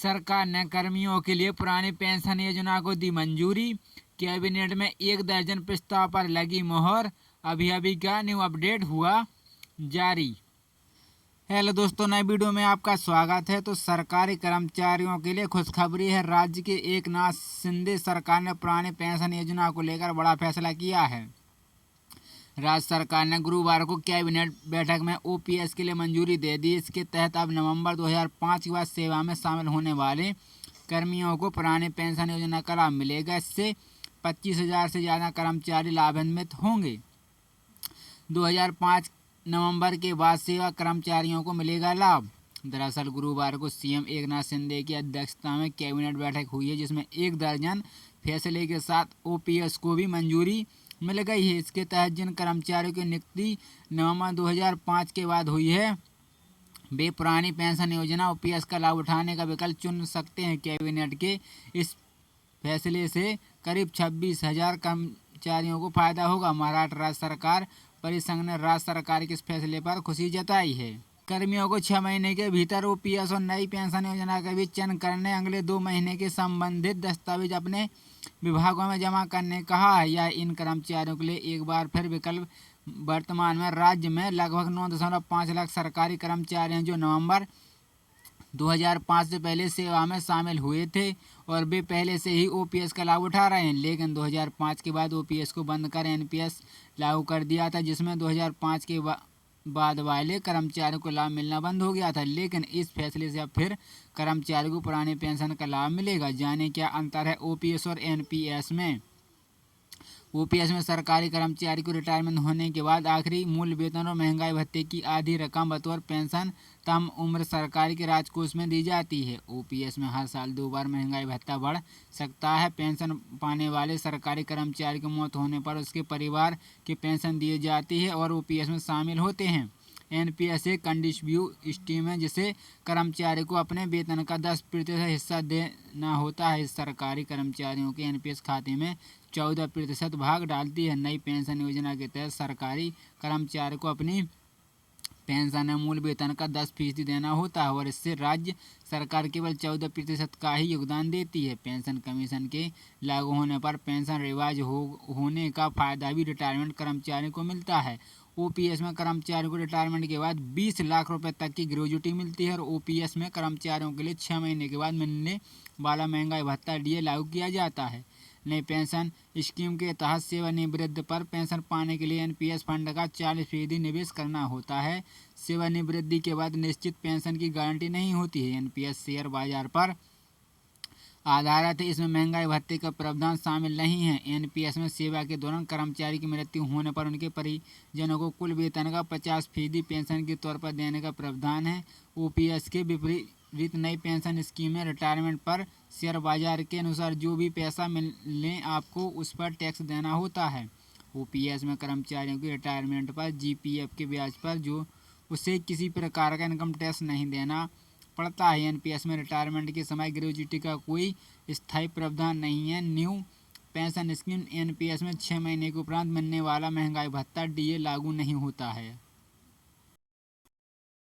सरकार ने कर्मियों के लिए पुरानी पेंशन योजना को दी मंजूरी। कैबिनेट में 1 दर्जन प्रस्ताव पर लगी मोहर। अभी का न्यू अपडेट हुआ जारी। हेलो दोस्तों, नए वीडियो में आपका स्वागत है। तो सरकारी कर्मचारियों के लिए खुशखबरी है। राज्य के एकनाथ शिंदे सरकार ने पुरानी पेंशन योजना को लेकर बड़ा फैसला किया है। राज्य सरकार ने गुरुवार को कैबिनेट बैठक में ओपीएस के लिए मंजूरी दे दी। इसके तहत अब नवंबर 2005 के बाद सेवा में शामिल होने वाले कर्मियों को पुरानी पेंशन योजना का लाभ मिलेगा। इससे 25,000 से ज़्यादा कर्मचारी लाभान्वित होंगे। 2005 नवंबर के बाद सेवा कर्मचारियों को मिलेगा लाभ। दरअसल गुरुवार को सीएम एकनाथ शिंदे की अध्यक्षता में कैबिनेट बैठक हुई है, जिसमें 1 दर्जन फैसले के साथ ओपीएस को भी मंजूरी मिल गई है। इसके तहत जिन कर्मचारियों की नियुक्ति नवंबर 2005 के बाद हुई है, वे पुरानी पेंशन योजना ओपीएस का लाभ उठाने का विकल्प चुन सकते हैं। कैबिनेट के इस फैसले से करीब 26,000 कर्मचारियों को फायदा होगा। महाराष्ट्र राज्य सरकार परिसंघ ने राज्य सरकार के इस फैसले पर खुशी जताई है। कर्मियों को 6 महीने के भीतर ओपीएस और नई पेंशन योजना का भी चयन करने, अगले 2 महीने के संबंधित दस्तावेज अपने विभागों में जमा करने कहा है। यह इन कर्मचारियों के लिए एक बार फिर विकल्प। वर्तमान में राज्य में लगभग 9.5 लाख सरकारी कर्मचारी हैं जो नवंबर 2005 से पहले सेवा में शामिल हुए थे और वे पहले से ही ओपीएस का लाभ उठा रहे हैं। लेकिन 2005 के बाद ओपीएस को बंद कर एनपीएस लागू कर दिया था, जिसमें 2005 के बाद वाले कर्मचारियों को लाभ मिलना बंद हो गया था। लेकिन इस फैसले से अब फिर कर्मचारियों को पुराने पेंशन का लाभ मिलेगा। जाने क्या अंतर है ओपीएस और एनपीएस में। ओपीएस में सरकारी कर्मचारी को रिटायरमेंट होने के बाद आखिरी मूल वेतन और महंगाई भत्ते की आधी रकम बतौर पेंशन तम उम्र सरकारी के राजकोष में दी जाती है। ओपीएस में हर साल 2 बार महंगाई भत्ता बढ़ सकता है। पेंशन पाने वाले सरकारी कर्मचारी की मौत होने पर उसके परिवार की पेंशन दी जाती है और ओपीएस में शामिल होते हैं। एनपीएस एक कंट्रीब्यूशन स्कीम है, जिसे कर्मचारी को अपने वेतन का 10% हिस्सा देना होता है। सरकारी कर्मचारियों के एनपीएस खाते में 14% भाग डालती है। नई पेंशन योजना के तहत सरकारी कर्मचारी को अपनी पेंशन में मूल वेतन का 10% देना होता है और इससे राज्य सरकार केवल 14% का ही योगदान देती है। पेंशन कमीशन के लागू होने पर पेंशन रिवाइज होने का फायदा भी रिटायरमेंट कर्मचारियों को मिलता है। ओपीएस में कर्मचारियों को रिटायरमेंट के बाद 20 लाख रुपए तक की ग्रेजुटी मिलती है और ओपीएस में कर्मचारियों के लिए 6 महीने के बाद मिलने वाला महंगाई भत्ता डीए लागू किया जाता है। नई पेंशन स्कीम के तहत सेवानिवृत्ति पर पेंशन पाने के लिए एनपीएस फंड का 40% निवेश करना होता है। सेवानिवृत्ति के बाद निश्चित पेंशन की गारंटी नहीं होती है। एनपीएस शेयर बाजार पर आधारित है। इसमें महंगाई भत्ते का प्रावधान शामिल नहीं है। एनपीएस में सेवा के दौरान कर्मचारी की मृत्यु होने पर उनके परिजनों को कुल वेतन का 50% पेंशन के तौर पर देने का प्रावधान है। ओपीएस के विपरीत नई पेंशन स्कीम में रिटायरमेंट पर शेयर बाजार के अनुसार जो भी पैसा मिले आपको उस पर टैक्स देना होता है। ओपीएस में कर्मचारियों की रिटायरमेंट पर जीपीएफ के ब्याज पर जो उसे किसी प्रकार का इनकम टैक्स नहीं देना पड़ता है। एनपीएस में रिटायरमेंट के समय ग्रेजुटी का कोई स्थायी प्रावधान नहीं है। न्यू पेंशन स्कीम एनपीएस में 6 महीने के उपरांत मिलने वाला महंगाई भत्ता डीए लागू नहीं होता है।